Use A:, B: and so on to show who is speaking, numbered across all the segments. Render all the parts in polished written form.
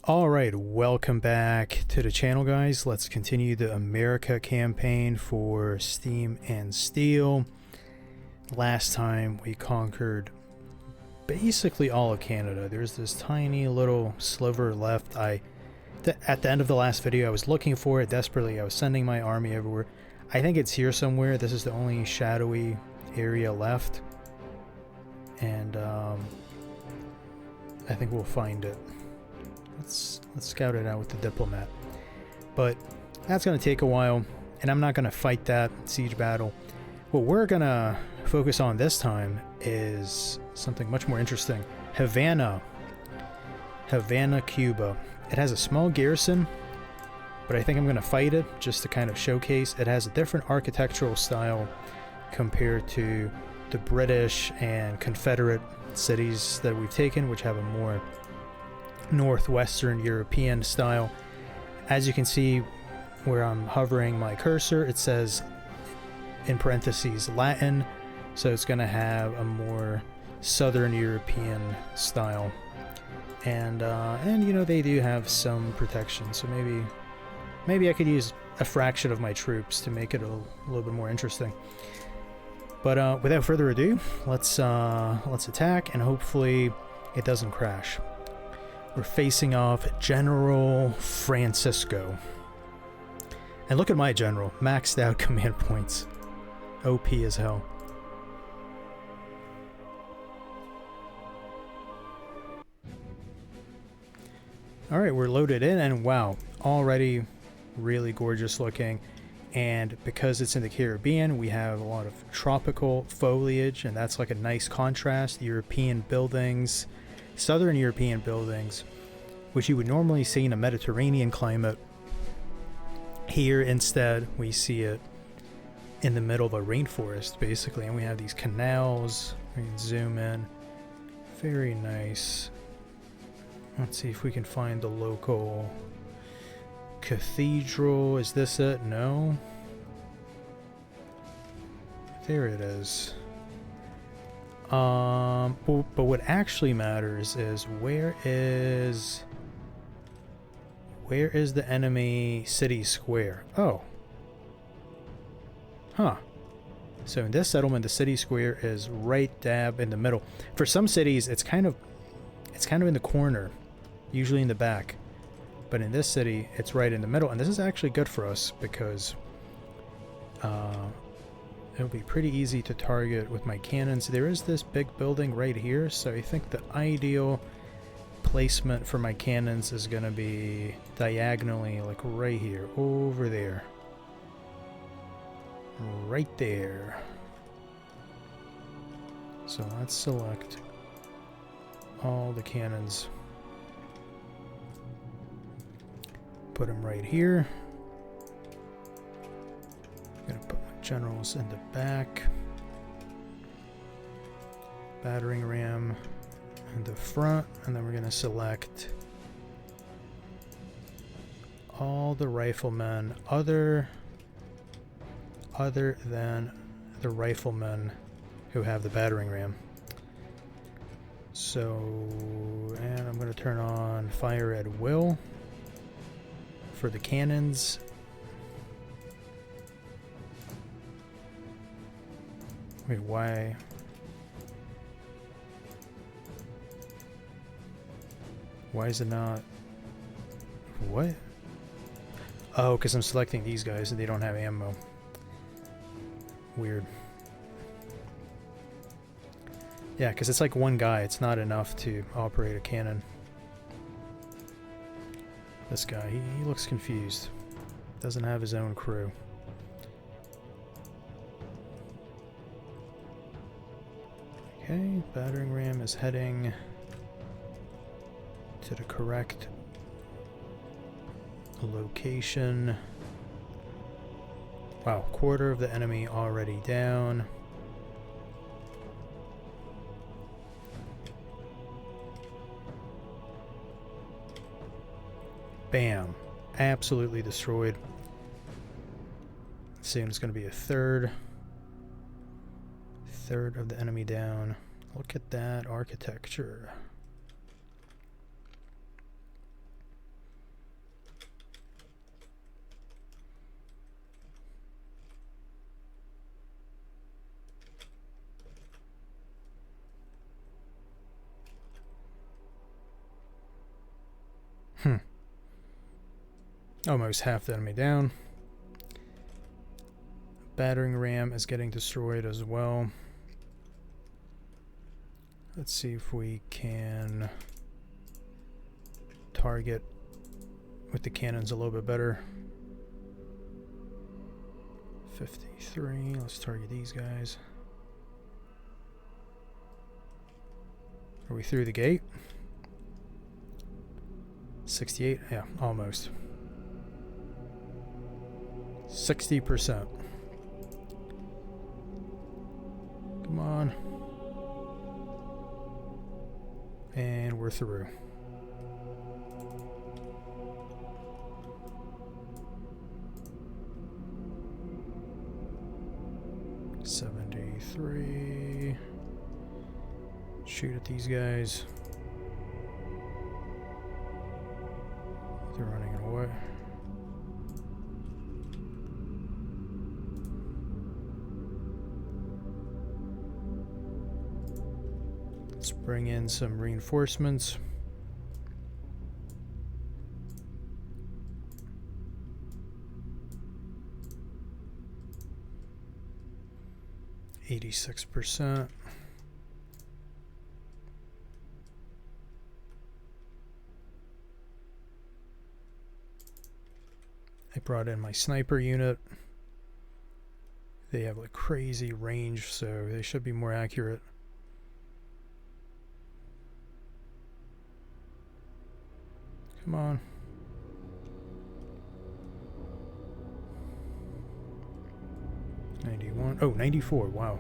A: Alright, welcome back to the channel, guys. Let's continue the America campaign for Steam and Steel. Last time we conquered basically all of Canada. There's this tiny little sliver left. At the end of the last video, I was looking for it desperately. I was sending my army everywhere. I think it's here somewhere. This is the only shadowy area left. And I think we'll find it. Let's scout it out with the diplomat. But that's going to take a while, and I'm not going to fight that siege battle. What we're going to focus on this time is something much more interesting. Havana, Cuba. It has a small garrison, but I think I'm going to fight it just to kind of showcase. It has a different architectural style compared to the British and Confederate cities that we've taken, which have a more northwestern European style. As you can see where I'm hovering my cursor, it says in parentheses Latin, so it's going to have a more southern European style. And you know, they do have some protection, so maybe I could use a fraction of my troops to make it a little bit more interesting. But without further ado, let's attack, and hopefully it doesn't crash. We're facing off General Francisco. And look at my general, maxed out command points. OP as hell. Alright, we're loaded in, and wow, already really gorgeous looking. And because it's in the Caribbean, we have a lot of tropical foliage, and that's like a nice contrast. European buildings, southern European buildings, which you would normally see in a Mediterranean climate. Here instead we see it in the middle of a rainforest basically, and we have these canals. We can zoom in. Very nice. Let's see if we can find the local cathedral. Is this it? No. There it is. But what actually matters is where is the enemy city square? Oh. Huh. So in this settlement, the city square is right dab in the middle. For some cities, it's kind of in the corner, usually in the back. But in this city, it's right in the middle, and this is actually good for us because it'll be pretty easy to target with my cannons. There is this big building right here, so I think the ideal placement for my cannons is going to be diagonally, like right here, over there. Right there. So let's select all the cannons. Put them right here. I'm gonna put my generals in the back. Battering ram in the front, and then we're gonna select all the riflemen other than the riflemen who have the battering ram. So, and I'm gonna turn on fire at will for the cannons. Wait, why? Why is it not? What? Oh, because I'm selecting these guys and they don't have ammo. Weird. Yeah, because it's like one guy. It's not enough to operate a cannon. This guy, he looks confused. Doesn't have his own crew. Okay, battering ram is heading to the correct location. Wow, quarter of the enemy already down. Bam. Absolutely destroyed. Soon it's going to be a third of the enemy down. Look at that architecture. Almost half the enemy down. Battering ram is getting destroyed as well. Let's see if we can target with the cannons a little bit better. 53. Let's target these guys. Are we through the gate? 68. Yeah, almost. 60%. Come on. And we're through. .73. Shoot at these guys. They're running away. Let's bring in some reinforcements. %. I brought in my sniper unit. They have like crazy range, so they should be more accurate. Come on. .91. Oh, 94. Wow.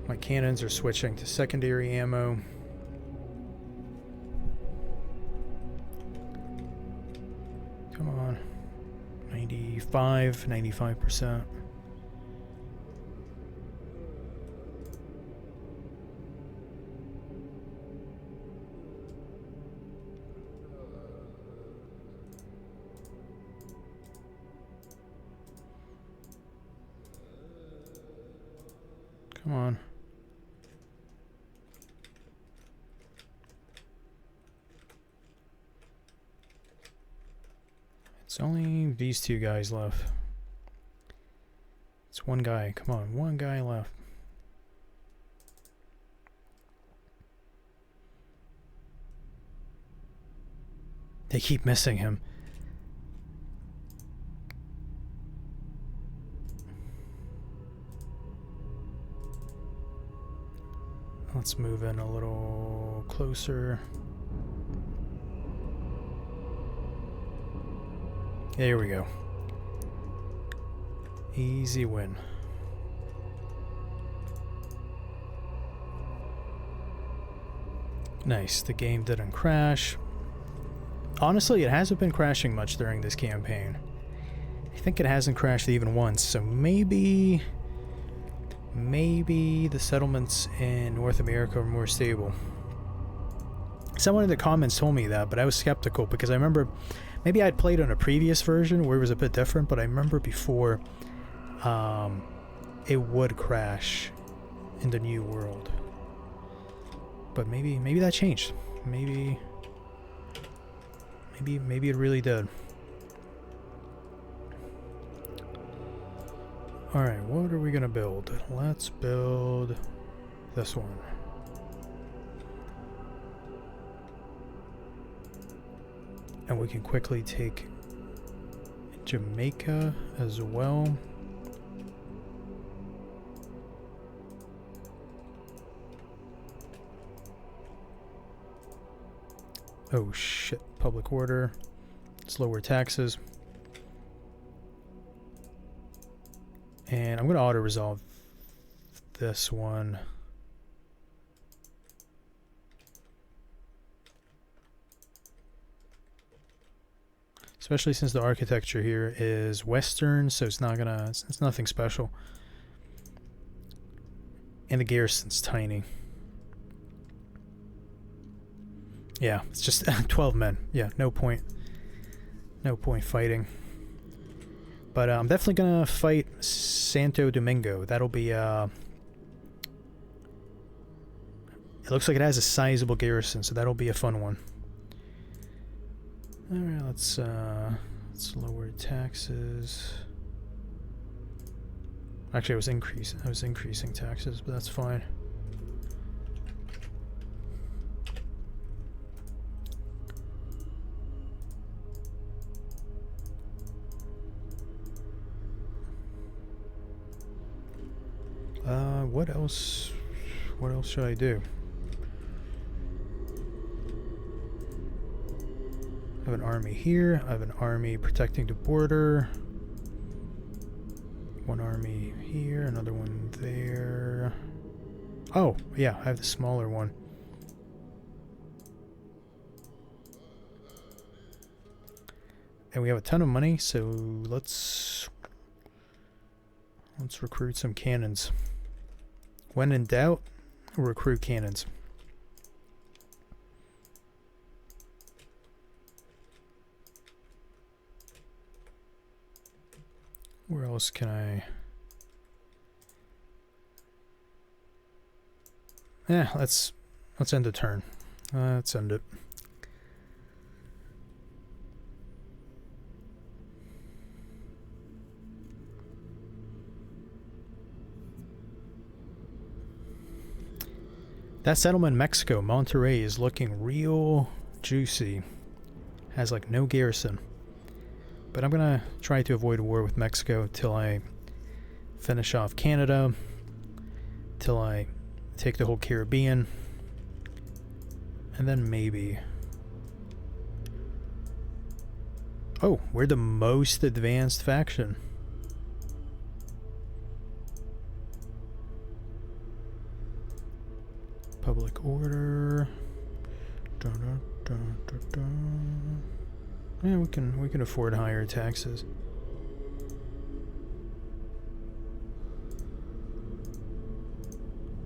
A: My cannons are switching to secondary ammo. Come on. 95%. Come on. It's only these two guys left. It's one guy. Come on, one guy left. They keep missing him. Let's move in a little closer. There we go. Easy win. Nice. The game didn't crash. Honestly, it hasn't been crashing much during this campaign. I think it hasn't crashed even once, so maybe the settlements in North America are more stable. Someone in the comments told me that, but I was skeptical because I remember maybe I'd played on a previous version where it was a bit different, but I remember before it would crash in the new world. But maybe that changed. Maybe it really did. Alright, what are we gonna build? Let's build this one. And we can quickly take Jamaica as well. Oh shit, public order. Let's lower taxes. And I'm going to auto-resolve this one. Especially since the architecture here is Western, so it's not gonna, it's nothing special. And the garrison's tiny. Yeah, it's just 12 men. Yeah, no point. No point fighting. But I'm definitely gonna fight Santo Domingo. That'll be It looks like it has a sizable garrison, so that'll be a fun one. Alright, let's lower taxes. Actually, I was increasing taxes, but that's fine. What else? What else should I do? I have an army here. I have an army protecting the border. One army here, another one there. Oh, yeah, I have the smaller one. And we have a ton of money, so let's recruit some cannons. When in doubt, recruit cannons. Where else can I... Yeah, let's end the turn. Let's end it. That settlement in Mexico, Monterrey, is looking real juicy. Has like no garrison. But I'm gonna try to avoid war with Mexico till I finish off Canada, till I take the whole Caribbean, and then maybe... Oh, we're the most advanced faction. Public order. Dun, dun, dun, dun, dun. Yeah, we can afford higher taxes.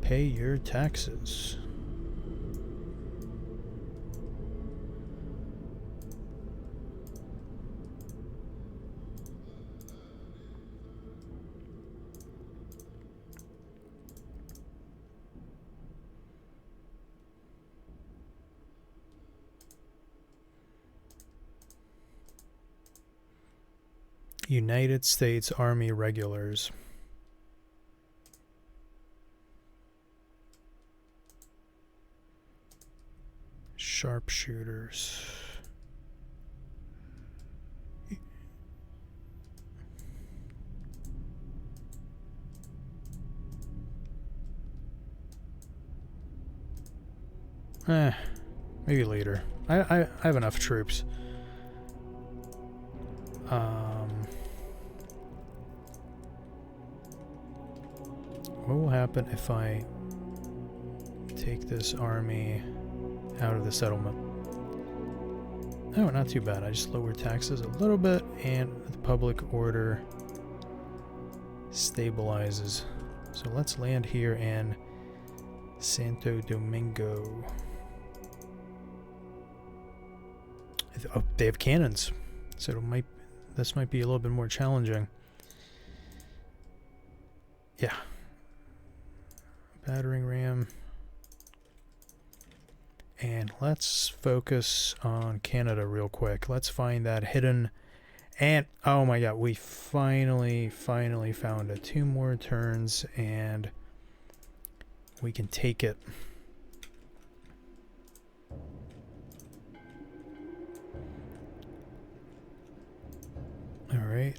A: Pay your taxes. United States Army Regulars. Sharpshooters. Maybe later. I have enough troops. What will happen if I take this army out of the settlement? Oh, not too bad. I just lowered taxes a little bit, and the public order stabilizes. So let's land here in Santo Domingo. Oh, they have cannons, so this might be a little bit more challenging. Yeah. Battering ram. And let's focus on Canada real quick. Let's find that hidden... And, oh my god, we finally found it. 2 more turns, and we can take it. Alright,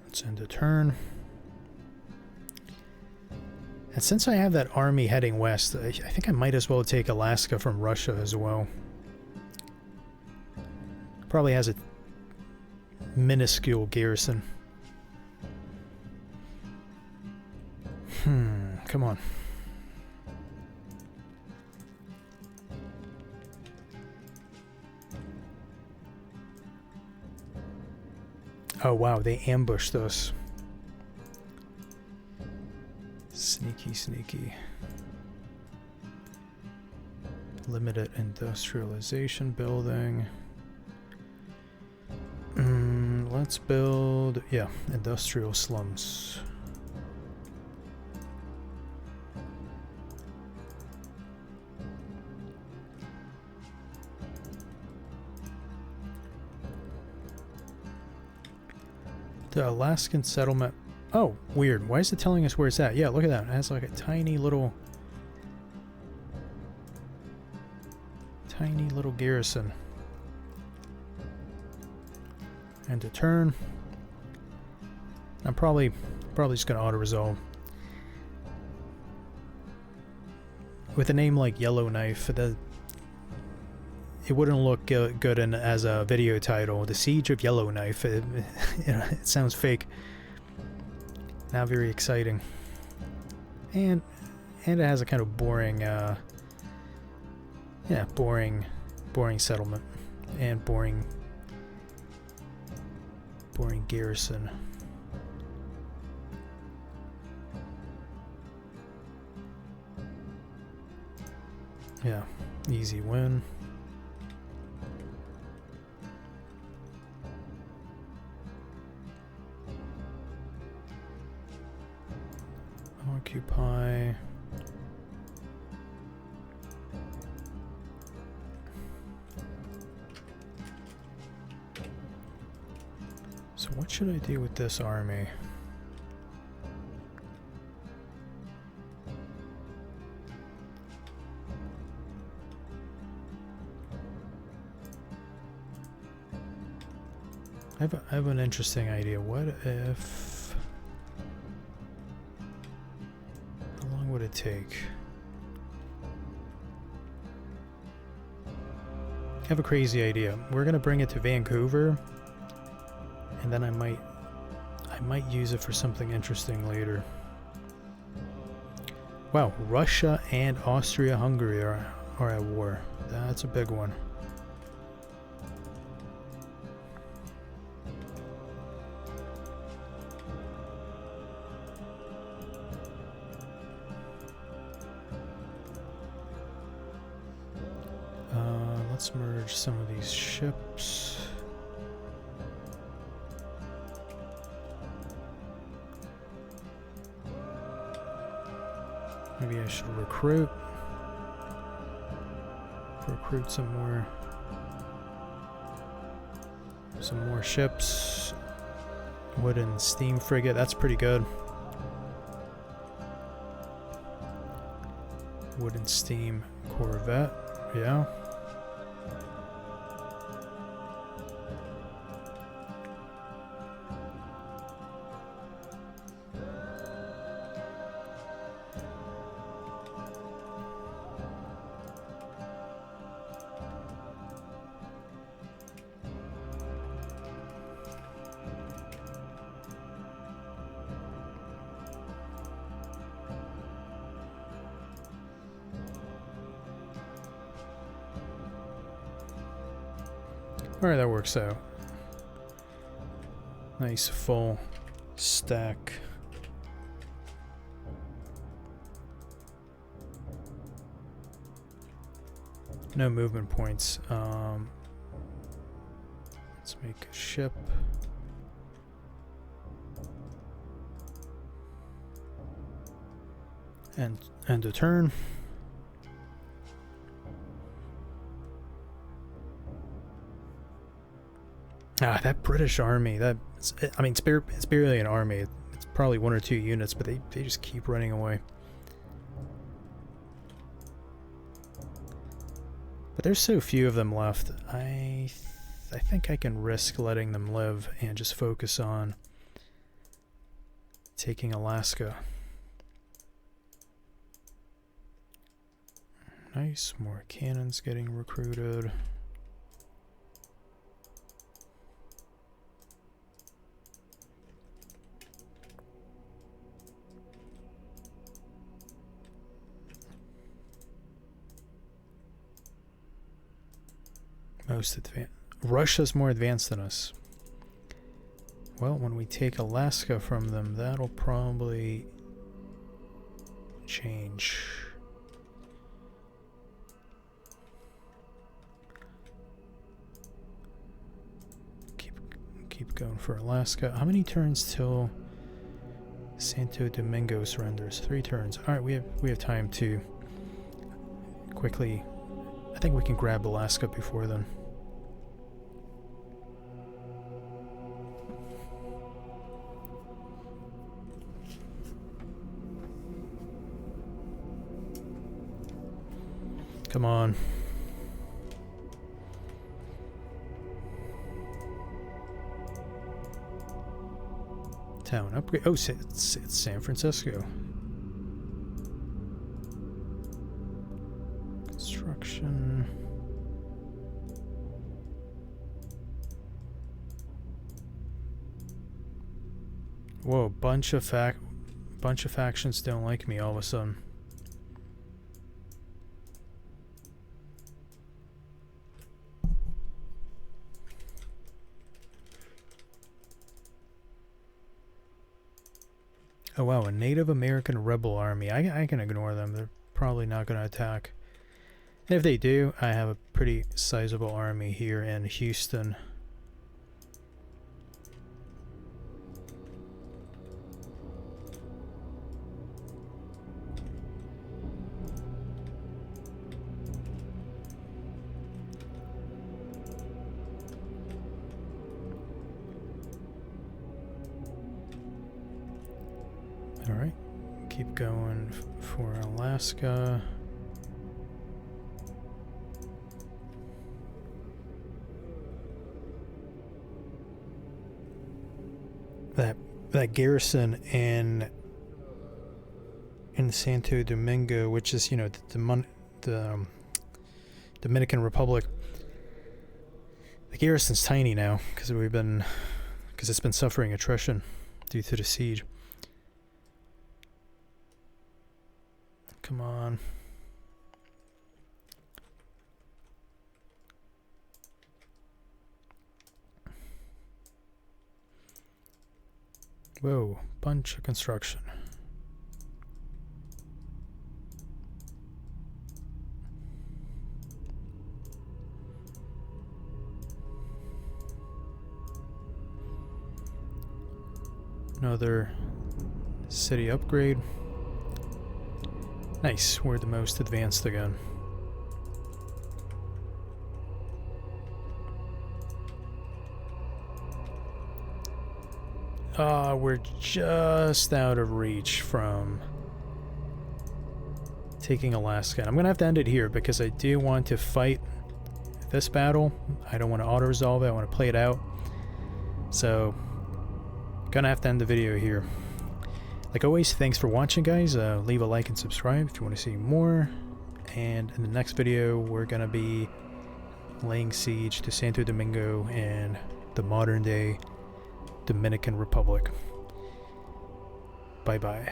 A: let's end a turn. And since I have that army heading west, I think I might as well take Alaska from Russia as well. Probably has a minuscule garrison. Come on. Oh wow, they ambushed us. Sneaky. Limited industrialization building. Let's build, yeah, industrial slums. The Alaskan settlement. Oh, weird. Why is it telling us where it's at? Yeah, look at that. It has like a tiny little garrison. And to turn. I'm probably just gonna auto-resolve. With a name like Yellowknife, it wouldn't look good as a video title. The Siege of Yellowknife. It sounds fake. Not very exciting. And it has a kind of boring, boring settlement and boring garrison. Yeah, easy win. Occupy. So what should I do with this army? I have an interesting idea. What if... How long would it take? I have a crazy idea. We're gonna bring it to Vancouver, and then I might use it for something interesting later. Wow, Russia and Austria-Hungary are at war. That's a big one. Let's merge some of these ships. Maybe I should recruit some more ships. Wooden steam frigate, that's pretty good. Wooden steam corvette, yeah. Alright, that works out. Nice full stack. No movement points. Let's make a ship. And a turn. Ah, that British army, it's barely an army. It's probably 1 or 2 units, but they just keep running away. But there's so few of them left. I think I can risk letting them live and just focus on taking Alaska. Nice, more cannons getting recruited. Most advanced. Russia's more advanced than us. Well, when we take Alaska from them, that'll probably change. Keep going for Alaska. How many turns till Santo Domingo surrenders? 3 turns. All right, we have time to quickly. I think we can grab Alaska before then. Come on. Town upgrade. Oh, it's San Francisco. Construction. Whoa, bunch of factions don't like me all of a sudden. Oh wow, a Native American rebel army. I can ignore them. They're probably not going to attack. And if they do, I have a pretty sizable army here in Houston. Alright, keep going for Alaska. That garrison in Santo Domingo, which is, you know, the Dominican Republic. The garrison's tiny now because it's been suffering attrition due to the siege. Come on. Whoa, bunch of construction. Another city upgrade. Nice, we're the most advanced again. We're just out of reach from taking Alaska. I'm gonna have to end it here because I do want to fight this battle. I don't want to auto-resolve it, I want to play it out. So, gonna have to end the video here. Like always, thanks for watching, guys. Leave a like and subscribe if you want to see more. And in the next video, we're gonna be laying siege to Santo Domingo and the modern day Dominican Republic. Bye bye.